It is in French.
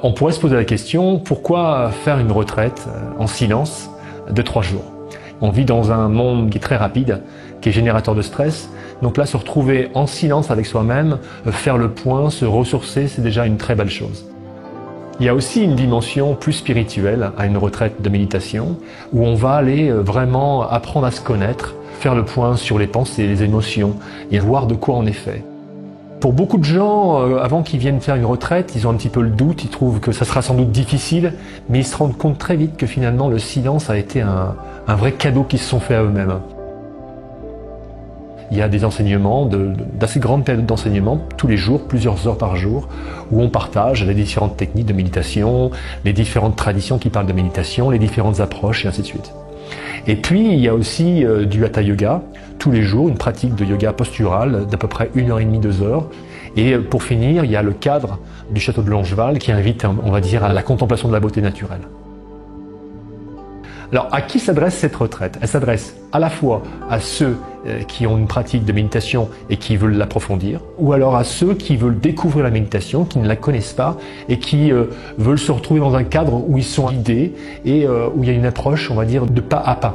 On pourrait se poser la question, pourquoi faire une retraite en silence de 3 jours? On vit dans un monde qui est très rapide, qui est générateur de stress. Donc là, se retrouver en silence avec soi-même, faire le point, se ressourcer, c'est déjà une très belle chose. Il y a aussi une dimension plus spirituelle à une retraite de méditation, où on va aller vraiment apprendre à se connaître, faire le point sur les pensées, les émotions, et voir de quoi on est fait. Pour beaucoup de gens, avant qu'ils viennent faire une retraite, ils ont un petit peu le doute, ils trouvent que ça sera sans doute difficile, mais ils se rendent compte très vite que finalement le silence a été un vrai cadeau qu'ils se sont fait à eux-mêmes. Il y a des enseignements, d'assez grandes périodes d'enseignement, tous les jours, plusieurs heures par jour, où on partage les différentes techniques de méditation, les différentes traditions qui parlent de méditation, les différentes approches et ainsi de suite. Et puis il y a aussi du Hatha Yoga, tous les jours, une pratique de yoga postural d'à peu près 1h30, 2 heures. Et pour finir, il y a le cadre du château de Longeval qui invite, on va dire, à la contemplation de la beauté naturelle. Alors, à qui s'adresse cette retraite? Elle s'adresse à la fois à ceux qui ont une pratique de méditation et qui veulent l'approfondir, ou alors à ceux qui veulent découvrir la méditation, qui ne la connaissent pas et qui veulent se retrouver dans un cadre où ils sont guidés et où il y a une approche, on va dire, de pas à pas.